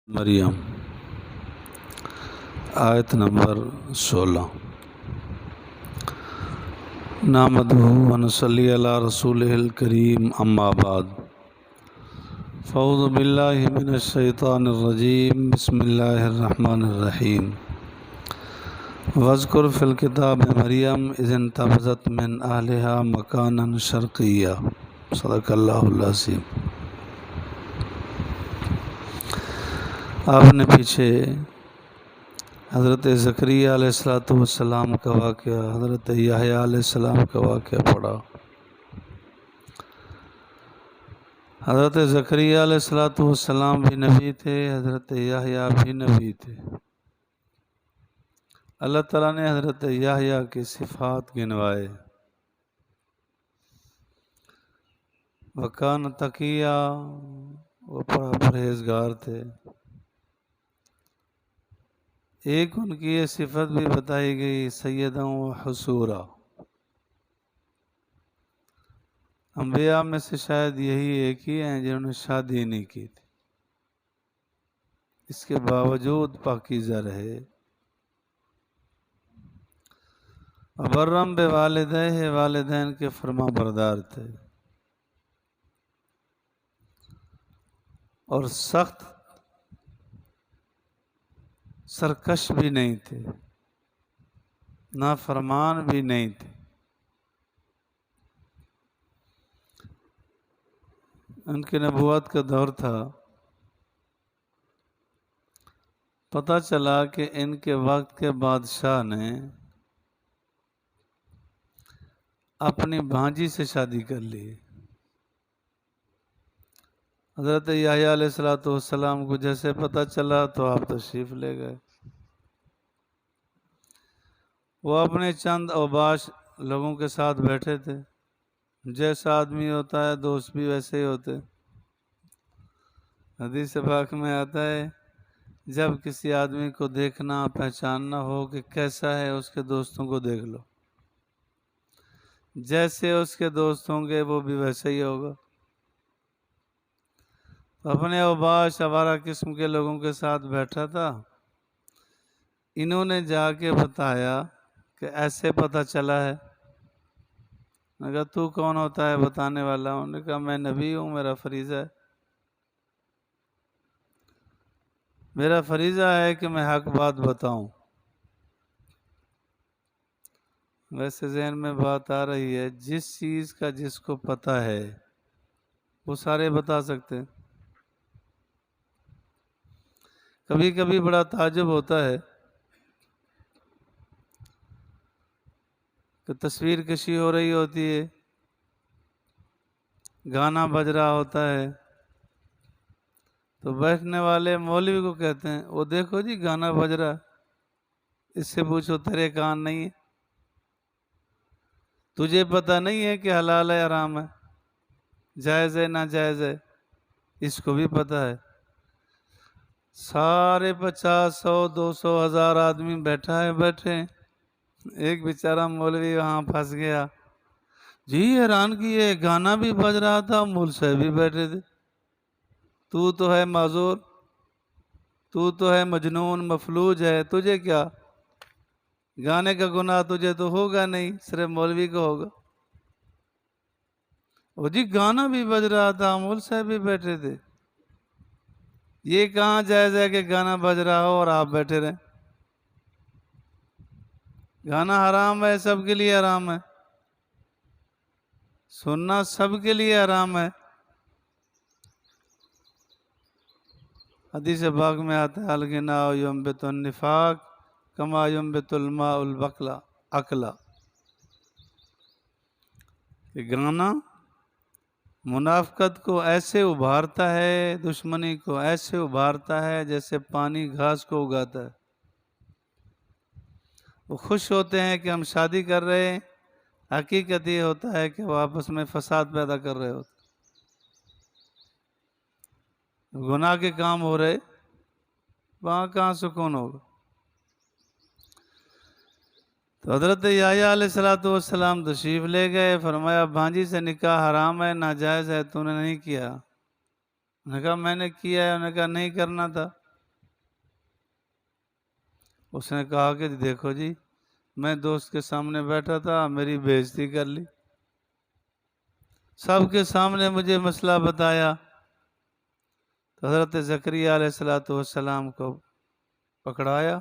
مریم آیت نمبر 16 نحمدہ ونصلی علی رسولہ الکریم اما بعد فاعوذ باللہ من الشیطان الرجیم بسم اللہ الرحمن الرحیم واذکر فی الکتاب مریم اذ انتبذت من اہلہا مکانا شرقیہ صدق اللہ العظیم۔ آپ نے پیچھے حضرت زکریا علیہ السلام کا واقعہ، حضرت یحییٰ علیہ السلام کا واقعہ پڑھا۔ حضرت زکریا علیہ السلام بھی نبی تھے، حضرت یحییٰ بھی نبی تھے۔ اللہ تعالیٰ نے حضرت یحییٰ کی صفات گنوائے۔ وکان تقیہ، وہ بڑا پرہیزگار تھے۔ ایک ان کی یہ صفت بھی بتائی گئی، سیداً و حصورا۔ انبیاء میں سے شاید یہی ایک ہی ہیں جنہوں نے شادی نہیں کی تھی، اس کے باوجود پاکیزہ رہے۔ وبرم بوالدیہ، والدین کے فرما بردار تھے، اور سخت سرکش بھی نہیں تھے، نافرمان بھی نہیں تھے۔ ان کی نبوت کا دور تھا، پتہ چلا کہ ان کے وقت کے بادشاہ نے اپنی بھانجی سے شادی کر لی۔ حضرت یحییٰ علیہ السلام کو جیسے پتہ چلا تو آپ تشریف لے گئے۔ وہ اپنے چند اوباش لوگوں کے ساتھ بیٹھے تھے۔ جیسا آدمی ہوتا ہے دوست بھی ویسے ہی ہوتے۔ حدیث پاک میں آتا ہے جب کسی آدمی کو دیکھنا پہچاننا ہو کہ کیسا ہے، اس کے دوستوں کو دیکھ لو، جیسے اس کے دوست ہوں گے وہ بھی ویسے ہی ہوگا۔ اپنے اوباش آوارہ قسم کے لوگوں کے ساتھ بیٹھا تھا۔ انہوں نے جا کے بتایا کہ ایسے پتہ چلا ہے۔ میں نے کہا تو کون ہوتا ہے بتانے والا؟ انہوں نے کہا میں نبی ہوں، میرا فریضہ ہے، میرا فریضہ ہے کہ میں حق بات بتاؤں۔ ویسے ذہن میں بات آ رہی ہے، جس چیز کا جس کو پتہ ہے وہ سارے بتا سکتے ہیں۔ کبھی کبھی بڑا تعجب ہوتا ہے کہ تصویر کشی ہو رہی ہوتی ہے، گانا بج رہا ہوتا ہے، تو بیٹھنے والے مولوی کو کہتے ہیں وہ دیکھو جی گانا بج رہا ہے، اس سے پوچھو تیرے کان نہیں ہے؟ تجھے پتہ نہیں ہے کہ حلال ہے حرام ہے، جائز ہے ناجائز ہے؟ اس کو بھی پتہ ہے۔ سارے 50 100 200 1000 آدمی بیٹھا ہے، بیٹھے ہیں، ایک بیچارہ مولوی وہاں پھنس گیا۔ جی حیران کی یہ گانا بھی بج رہا تھا، مول صاحب بھی بیٹھے تھے، تو ہے معذور، تو ہے مجنون مفلوج ہے، تجھے کیا؟ گانے کا گناہ تجھے تو ہوگا نہیں، صرف مولوی کو ہوگا۔ وہ جی گانا بھی بج رہا تھا، مول صاحب بھی بیٹھے تھے، یہ کہاں جائز ہے کہ گانا بج رہا ہو اور آپ بیٹھے رہیں؟ گانا حرام ہے، سب کے لیے حرام ہے، سننا سب کے لیے حرام ہے۔ حدیث پاک میں آتا ہے الغناء ينبت النفاق کما ينبت الماء البقلا اکلا، کہ گانا منافقت کو ایسے ابھارتا ہے، دشمنی کو ایسے ابھارتا ہے جیسے پانی گھاس کو اگاتا ہے۔ وہ خوش ہوتے ہیں کہ ہم شادی کر رہے ہیں، حقیقت یہ ہوتا ہے کہ وہ آپس میں فساد پیدا کر رہے ہوتے، گناہ کے کام ہو رہے، وہاں کہاں سکون ہوگا؟ تو حضرت یحییٰ علیہ السلام تشریف لے گئے، فرمایا بھانجی سے نکاح حرام ہے، ناجائز ہے، تو نے نہیں کیا؟ انہوں نے کہا میں نے کیا ہے۔ انہوں نے کہا نہیں کرنا تھا۔ اس نے کہا کہ دیکھو جی میں دوست کے سامنے بیٹھا تھا، میری بےعزتی کر لی، سب کے سامنے مجھے مسئلہ بتایا۔ تو حضرت زکریا علیہ السلام کو پکڑایا،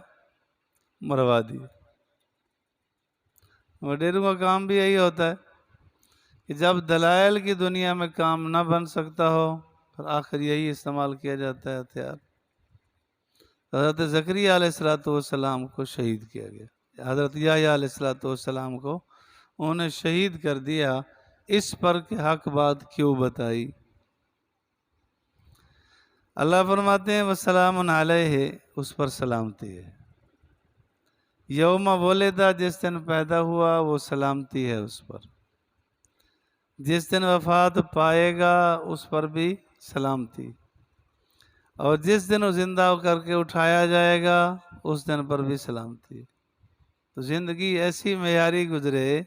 مروا دیا۔ وڈیروں کا کام بھی یہی ہوتا ہے کہ جب دلائل کی دنیا میں کام نہ بن سکتا ہو پھر آخر یہی استعمال کیا جاتا ہے ہتھیار۔ حضرت زکریا علیہ السلام کو شہید کیا گیا، حضرت یحییٰ علیہ السلام کو انہوں نے شہید کر دیا۔ اس پر کہ حق بات کیوں بتائی؟ اللہ فرماتے ہیں وسلام علیہ، اس پر سلامتی ہے۔ یوم ولدہ، جس دن پیدا ہوا وہ سلامتی ہے اس پر، جس دن وفات پائے گا اس پر بھی سلامتی، اور جس دن وہ زندہ کر کے اٹھایا جائے گا اس دن پر بھی سلامتی۔ تو زندگی ایسی معیاری گزرے،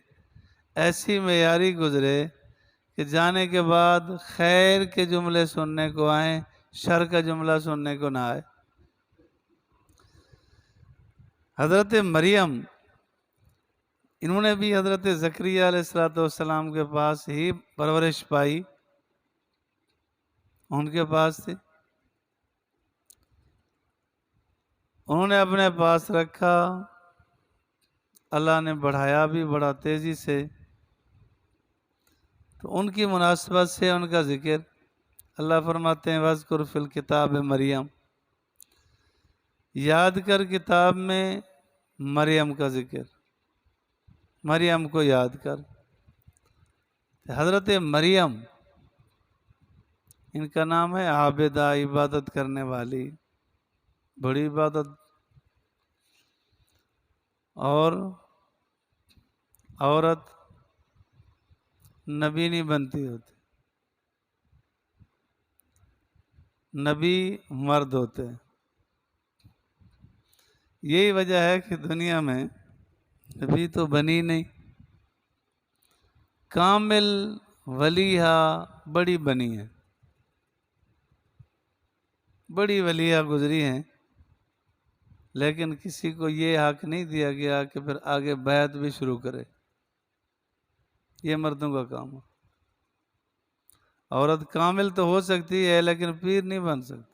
ایسی معیاری گزرے کہ جانے کے بعد خیر کے جملے سننے کو آئیں، شر کا جملہ سننے کو نہ آئے۔ حضرت مریم، انہوں نے بھی حضرت زکریا علیہ السلام کے پاس ہی پرورش پائی، ان کے پاس تھی، انہوں نے اپنے پاس رکھا، اللہ نے بڑھایا بھی بڑا تیزی سے۔ تو ان کی مناسبت سے ان کا ذکر اللہ فرماتے ہیں وَاذْكُرْ فِي الْكِتَابِ مریم، یاد کر کتاب میں مریم کا ذکر، مریم کو یاد کر۔ حضرت مریم، ان کا نام ہے عابدہ، عبادت کرنے والی، بڑی عبادت، اور عورت نبی نہیں بنتی ہوتی، نبی مرد ہوتے ہیں۔ یہی وجہ ہے کہ دنیا میں نبی تو بنی نہیں، کامل ولیہ بڑی بنی ہے، بڑی ولیہ گزری ہیں، لیکن کسی کو یہ حق نہیں دیا گیا کہ پھر آگے بیعت بھی شروع کرے، یہ مردوں کا کام ہے۔ عورت کامل تو ہو سکتی ہے لیکن پیر نہیں بن سکتی،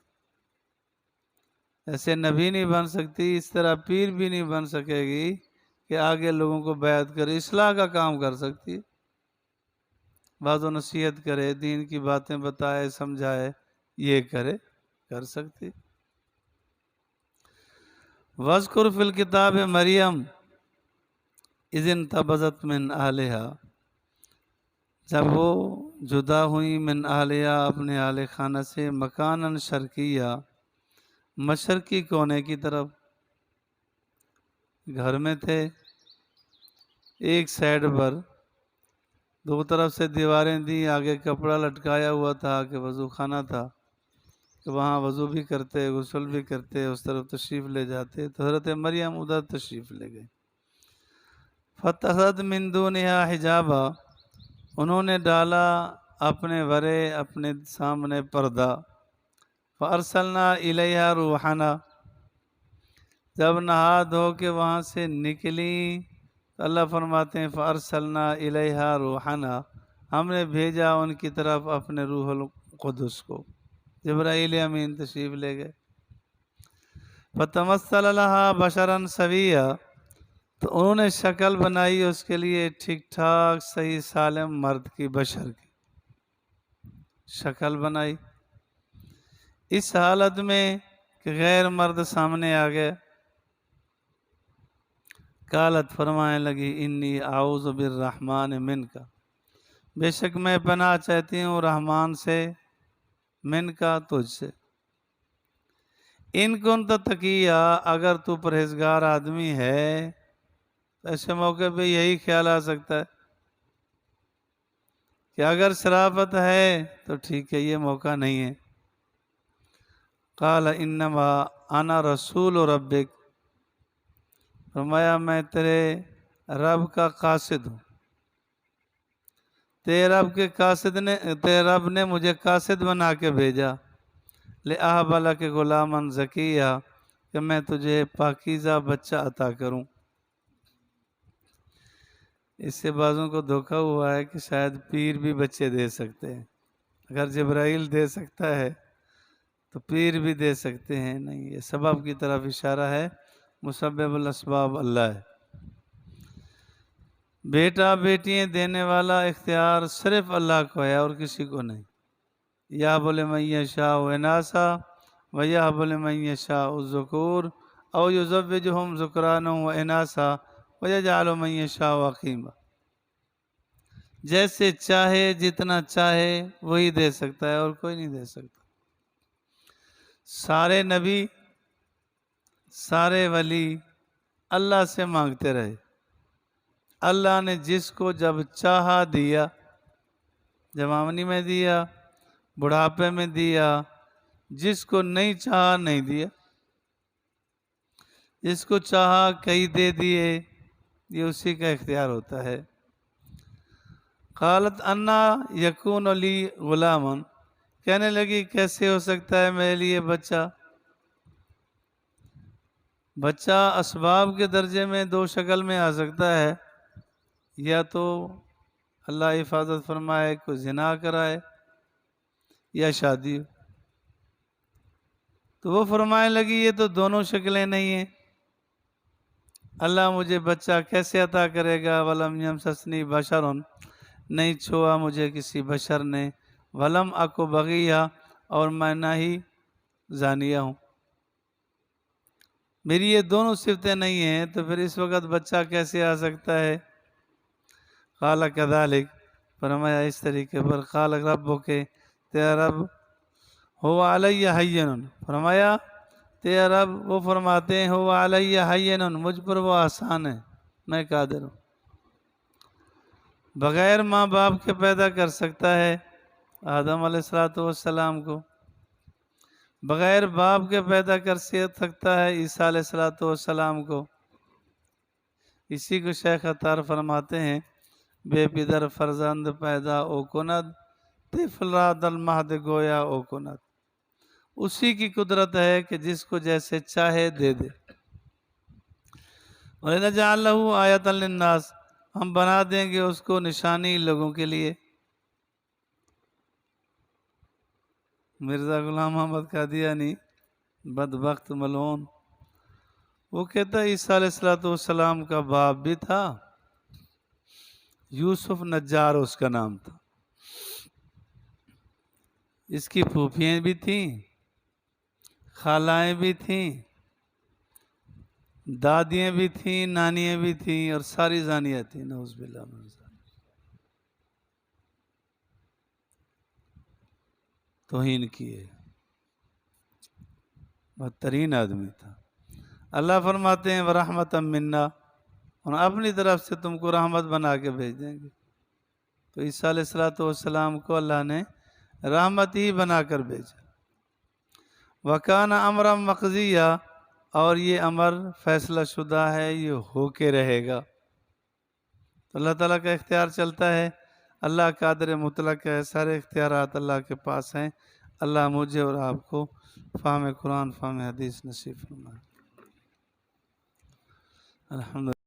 ایسے نبی نہیں بن سکتی، اس طرح پیر بھی نہیں بن سکے گی کہ آگے لوگوں کو بیعت کرے، اصلاح کا کام کر سکتی ہے، بعض و نصیحت کرے، دین کی باتیں بتائے، سمجھائے، یہ کرے، کر سکتی۔ وَاذْكُرْ فِي الْكِتَابِ مریم اِذِ انتبذت من اہلہا، جب وہ جدا ہوئی من اہلہا، اپنے اہل خانہ سے، مکاناً شرقیہ، مشرقی کونے کی طرف، گھر میں تھے، ایک سائڈ پر دو طرف سے دیواریں دی، آگے کپڑا لٹکایا ہوا تھا کہ وضو خانہ تھا، کہ وہاں وضو بھی کرتے، غسل بھی کرتے، اس طرف تشریف لے جاتے۔ تو حضرت مریم ادھر تشریف لے گئے۔ فَاتَّخَذَتْ مِن دُونِهَا حِجَابًا، انہوں نے ڈالا اپنے ورے، اپنے سامنے پردہ۔ فَأَرْسَلْنَا إِلَيْهَا رُوحَنَا، جب نہا دھو کے وہاں سے نکلی تو اللہ فرماتے ہیں فَأَرْسَلْنَا إِلَيْهَا رُوحَنَا، ہم نے بھیجا ان کی طرف اپنے روح القدس کو، جبرائیل امین تشریف لے گئے۔ فَتَمَثَّلَ لَهَا بَشَرًا سَوِيًّا، تو انہوں نے شکل بنائی اس کے لیے ٹھیک ٹھاک صحیح سالم مرد کی، بشر کی شکل بنائی، اس حالت میں کہ غیر مرد سامنے آ گئے۔ قالت، فرمانے لگی انی اعوذ بالرحمن منک، بے شک میں پناہ چاہتی ہوں رحمان سے، من کا، تجھ سے، ان کنت تقیہ، اگر تو پرہیزگار آدمی ہے۔ ایسے موقع پہ یہی خیال آ سکتا ہے کہ اگر شرافت ہے تو ٹھیک ہے، یہ موقع نہیں ہے۔ قال انما انا رسول ربک، فرمایا میں تیرے رب کا قاصد ہوں، تیرے رب نے مجھے قاصد بنا کے بھیجا، لِأَهْبَ لَكَ غُلَامًا زَكِيًّا، کہ میں تجھے پاکیزہ بچہ عطا کروں۔ اس سے بعضوں کو دھوکہ ہوا ہے کہ شاید پیر بھی بچے دے سکتے ہیں، اگر جبرائیل دے سکتا ہے تو پیر بھی دے سکتے ہیں۔ نہیں، یہ سبب کی طرف اشارہ ہے، مسبب الاسباب اللہ ہے۔ بیٹا بیٹیاں دینے والا اختیار صرف اللہ کو ہے اور کسی کو نہیں۔ یَهْبُ لِمَن یَشَاءُ إِنَاثًا وَیَهْبُ لِمَن یَشَاءُ الذُّکُورَ أَوْ یُزَوِّجُهُمْ ذُکْرَانًا وَإِنَاثًا وَیَجْعَلُ مَن یَشَاءُ عَقِیمًا۔ جیسے چاہے جتنا چاہے وہی دے سکتا ہے اور کوئی نہیں دے سکتا۔ سارے نبی سارے ولی اللہ سے مانگتے رہے، اللہ نے جس کو جب چاہا دیا، جوانی میں دیا، بڑھاپے میں دیا، جس کو نہیں چاہا نہیں دیا، جس کو چاہا کئی دے دیے، یہ اسی کا اختیار ہوتا ہے۔ قالت انا یکون لی غلام، کہنے لگی کیسے ہو سکتا ہے میرے لیے بچہ؟ بچہ اسباب کے درجے میں دو شکل میں آ سکتا ہے، یا تو اللہ حفاظت فرمائے کوئی زنا کرائے یا شادی ہو۔ تو وہ فرمائے لگی یہ تو دونوں شکلیں نہیں ہیں، اللہ مجھے بچہ کیسے عطا کرے گا؟ ولم یمسسنی بشر، نہیں چھوا مجھے کسی بشر نے، ولم اکو بغیہ، اور میں نہ ہی زانیہ ہوں، میری یہ دونوں صفتیں نہیں ہیں، تو پھر اس وقت بچہ کیسے آ سکتا ہے؟ قال کذالک، فرمایا اس طریقے پر، قال ربک، تیرا رب، هو علی ہین، فرمایا تیرا رب وہ فرماتے ہیں هو علی ہین، مجھ پر وہ آسان ہے، میں قادر ہوں۔ بغیر ماں باپ کے پیدا کر سکتا ہے آدم علیہ السلام کو، بغیر باپ کے پیدا کر سکتا ہے عیسیٰ علیہ السلام کو۔ اسی کو شیخ عطار فرماتے ہیں، بے پدر فرزند پیدا او کند، طفل را دل مہد گویا او کند۔ اسی کی قدرت ہے کہ جس کو جیسے چاہے دے دے۔ وَلِنَجْعَلَ لَهُ آیَةً لِلنَّاسِ، ہم بنا دیں گے اس کو نشانی لوگوں کے لیے۔ مرزا غلام محمد قادیانی بدبخت ملعون، وہ کہتا ہے عیسیٰ علیہ السلام کا باپ بھی تھا، یوسف نجار اس کا نام تھا، اس کی پھوپھیاں بھی تھیں، خالائیں بھی تھیں، دادیاں بھی تھیں، نانیاں بھی تھیں، اور ساری زانیاں تھیں، نعوذ باللہ من ذالک۔ توہین کیے، بدترین آدمی تھا۔ اللہ فرماتے ہیں وَرَحْمَةً مِنَّا، اور اپنی طرف سے تم کو رحمت بنا کے بھیج دیں گے۔ تو عیسیٰ علیہ السلام کو اللہ نے رحمت ہی بنا کر بھیجا۔ وَكَانَ أَمْرًا مَقْضِيًّا، اور یہ امر فیصلہ شدہ ہے، یہ ہو کے رہے گا۔ تو اللہ تعالیٰ کا اختیار چلتا ہے، اللہ قادر مطلق ہے، سارے اختیارات اللہ کے پاس ہیں۔ اللہ مجھے اور آپ کو فہم قرآن، فہم حدیث نصیب فرمائے۔ الحمدللہ۔